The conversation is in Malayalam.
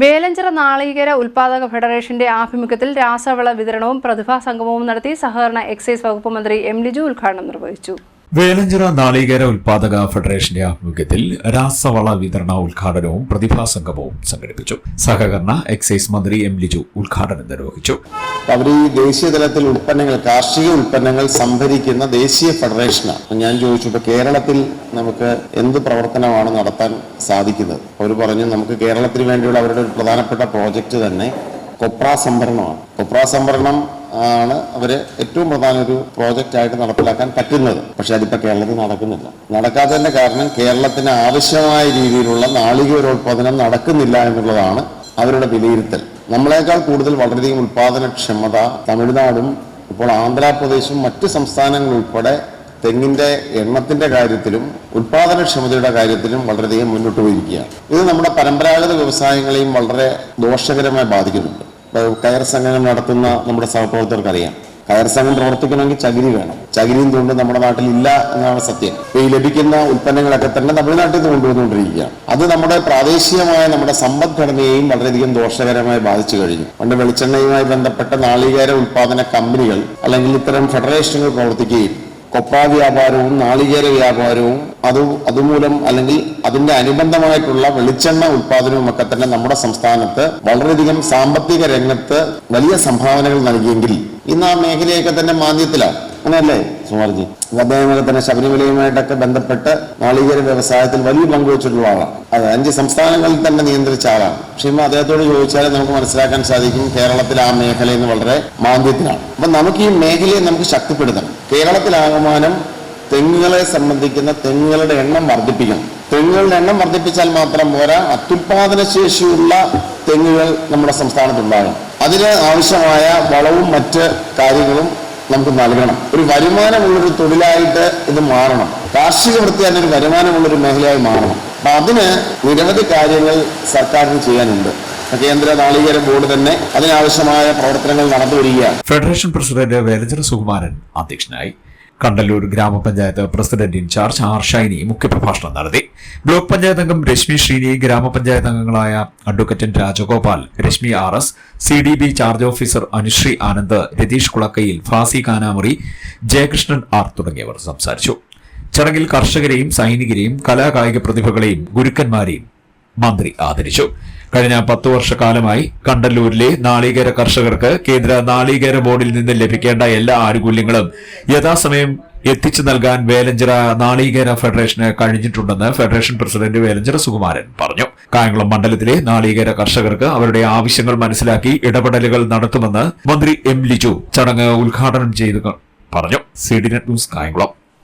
വേലഞ്ചിറ നാളികേര ഉൽപാദക ഫെഡറേഷന്റെ ആഭിമുഖ്യത്തിൽ രാസവള വിതരണവും പ്രതിഭാ സംഗമവും നടത്തി സഹകരണ എക്സൈസ് വകുപ്പ് മന്ത്രി എം ലിജു ഉദ്ഘാടനം നിർവഹിച്ചു. വേലഞ്ചിറ നാളികേര ഉൽപാദക ഫെഡറേഷന്റെ ആഭിമുഖ്യത്തിൽ രാസവള വിതരണ ഉദ്ഘാടനവും പ്രതിഭാ സംഗമവും സംഘടിപ്പിച്ചു. സഹകരണ എക്സൈസ് മന്ത്രി എം ലിജു ഉദ്ഘാടനം നിർവഹിച്ചു. അവർ ഈ ദേശീയ തലത്തിൽ കാർഷിക ഉൽപ്പന്നങ്ങൾ സംഭരിക്കുന്ന ദേശീയ ഫെഡറേഷനാണ്. ഞാൻ ചോദിച്ചു, ഇപ്പൊ കേരളത്തിൽ നമുക്ക് എന്ത് പ്രവർത്തനമാണ് നടത്താൻ സാധിക്കുന്നത്? അവർ പറഞ്ഞു, നമുക്ക് കേരളത്തിന് വേണ്ടിയുള്ള അവരുടെ ഒരു പ്രധാനപ്പെട്ട പ്രോജക്റ്റ് തന്നെ കൊപ്ര സംഭരണമാണ്. കൊപ്ര സംഭരണം ആണ് അവര് ഏറ്റവും പ്രധാന ഒരു പ്രോജക്റ്റ് ആയിട്ട് നടപ്പിലാക്കാൻ പറ്റുന്നത്. പക്ഷെ അതിപ്പോ കേരളത്തിൽ നടക്കുന്നില്ല. നടക്കാത്തതിന്റെ കാരണം കേരളത്തിന് ആവശ്യമായ രീതിയിലുള്ള നാളികേരോത്പാദനം നടക്കുന്നില്ല എന്നുള്ളതാണ് അവരുടെ വിലയിരുത്തൽ. നമ്മളെക്കാൾ കൂടുതൽ വളരെയധികം ഉൽപാദനക്ഷമത തമിഴ്നാടും ഇപ്പോൾ ആന്ധ്രാപ്രദേശും മറ്റ് സംസ്ഥാനങ്ങൾ ഉൾപ്പെടെ തെങ്ങിന്റെ എണ്ണത്തിന്റെ കാര്യത്തിലും ഉൽപാദനക്ഷമതയുടെ കാര്യത്തിലും വളരെയധികം മുന്നോട്ട് പോയിരിക്കുകയാണ്. ഇത് നമ്മുടെ പരമ്പരാഗത വ്യവസായങ്ങളെയും വളരെ ദോഷകരമായി ബാധിക്കുന്നുണ്ട്. കയർ സംഘങ്ങൾ നടത്തുന്ന നമ്മുടെ സഹപ്രവർത്തകർക്കറിയാം, കയർ സംഘം പ്രവർത്തിക്കണമെങ്കിൽ ചകിരി വേണം. ചകിരിയും തൊണ്ട് നമ്മുടെ നാട്ടിൽ ഇല്ല എന്നാണ് സത്യം. ഈ ലഭിക്കുന്ന ഉൽപ്പന്നങ്ങളൊക്കെ തന്നെ തമിഴ്നാട്ടിൽ നിന്ന് കൊണ്ടുവന്നുകൊണ്ടിരിക്കുകയാണ്. അത് നമ്മുടെ പ്രാദേശികമായ നമ്മുടെ സമ്പദ്ഘടനയെയും വളരെയധികം ദോഷകരമായി ബാധിച്ചു കഴിഞ്ഞു. പണ്ട് വെളിച്ചെണ്ണയുമായി ബന്ധപ്പെട്ട നാളികേര ഉൽപാദന കമ്പനികൾ അല്ലെങ്കിൽ ഇത്തരം ഫെഡറേഷനുകൾ പ്രവർത്തിക്കുകയും കൊപ്ര വ്യാപാരവും നാളികേര വ്യാപാരവും അതുമൂലം അല്ലെങ്കിൽ അതിന്റെ അനുബന്ധമായിട്ടുള്ള വെളിച്ചെണ്ണ ഉൽപാദനവും ഒക്കെ തന്നെ നമ്മുടെ സംസ്ഥാനത്ത് വളരെയധികം സാമ്പത്തിക രംഗത്ത് വലിയ സംഭാവനകൾ നൽകിയെങ്കിൽ ഇന്ന് ആ മേഖലയൊക്കെ തന്നെ മാന്ദ്യത്തിലാണ്. അങ്ങനെയല്ലേ സുമാർജി? അദ്ദേഹമൊക്കെ തന്നെ ശബരിമലയുമായിട്ടൊക്കെ ബന്ധപ്പെട്ട് നാളികേര വ്യവസായത്തിൽ വലിയ പങ്കുവച്ചിട്ടുള്ള ആളാണ്. അത് 5 സംസ്ഥാനങ്ങളിൽ തന്നെ നിയന്ത്രിച്ച ആളാണ്. പക്ഷേ അദ്ദേഹത്തോട് ചോദിച്ചാൽ നമുക്ക് മനസ്സിലാക്കാൻ സാധിക്കും, കേരളത്തിൽ ആ മേഖല ഇന്ന് വളരെ മാന്ദ്യത്തിലാണ്. അപ്പൊ നമുക്ക് ഈ മേഖലയെ നമുക്ക് ശക്തിപ്പെടുത്തണം. കേരളത്തിലാകമാനം തെങ്ങുകളെ സംബന്ധിക്കുന്ന തെങ്ങുകളുടെ എണ്ണം വർദ്ധിപ്പിക്കണം. തെങ്ങുകളുടെ എണ്ണം വർദ്ധിപ്പിച്ചാൽ മാത്രം പോരാ, അത്യുൽപാദന ശേഷിയുള്ള തെങ്ങുകൾ നമ്മുടെ സംസ്ഥാനത്തുണ്ടാകണം. അതിന് ആവശ്യമായ വളവും മറ്റ് കാര്യങ്ങളും നമുക്ക് നൽകണം. ഒരു വരുമാനമുള്ളൊരു തൊഴിലായിട്ട് ഇത് മാറണം. കാർഷിക വൃത്തി അതിനൊരു വരുമാനമുള്ളൊരു മേഖലയായി മാറണം. അപ്പൊ അതിന് നിരവധി കാര്യങ്ങൾ സർക്കാരിന് ചെയ്യാനുണ്ട്. കേന്ദ്ര നാളികേര ബോർഡ് തന്നെ അതിനാവശ്യമായ പ്രവർത്തനങ്ങൾ നടത്തിവരികയാണ്. ഫെഡറേഷൻ പ്രസിഡന്റ് വേലഞ്ചിറ സുകുമാരൻ അധ്യക്ഷനായി. കണ്ടല്ലൂർ ഗ്രാമപഞ്ചായത്ത് പ്രസിഡന്റ് ഇൻചാർജ് ആർ ഷൈനി മുഖ്യപ്രഭാഷണം നടത്തി. ബ്ലോക്ക് പഞ്ചായത്ത് അംഗം രശ്മി ശ്രീനി, ഗ്രാമപഞ്ചായത്ത് അംഗങ്ങളായ advocate Rajagopal, Rashmi RS, CDB charge officer Anusree Anand, Ratheesh Kulakkayil, Fasi Kanamuri, Jayakrishnan R തുടങ്ങിയവർ സംസാരിച്ചു. ചടങ്ങിൽ കർഷകരെയും സൈനികരെയും കലാകായിക പ്രതിഭകളെയും ഗുരുക്കന്മാരെയും മന്ത്രി ആദരിച്ചു. കഴിഞ്ഞ 10 വർഷക്കാലമായി കണ്ടല്ലൂരിലെ നാളികേര കർഷകർക്ക് കേന്ദ്ര നാളികേര ബോർഡിൽ നിന്ന് ലഭിക്കേണ്ട എല്ലാ ആനുകൂല്യങ്ങളും യഥാസമയം എത്തിച്ചു നൽകാൻ വേലഞ്ചിറ നാളികേര ഫെഡറേഷന് കഴിഞ്ഞിട്ടുണ്ടെന്ന് ഫെഡറേഷൻ പ്രസിഡന്റ് വേലഞ്ചിറ സുകുമാരൻ പറഞ്ഞു. കായംകുളം മണ്ഡലത്തിലെ നാളികേര കർഷകർക്ക് അവരുടെ ആവശ്യങ്ങൾ മനസ്സിലാക്കി ഇടപെടലുകൾ നടത്തുമെന്ന് മന്ത്രി എം ലിജു ചടങ്ങ് ഉദ്ഘാടനം ചെയ്തു പറഞ്ഞു. CDNet news, Kayamkulam.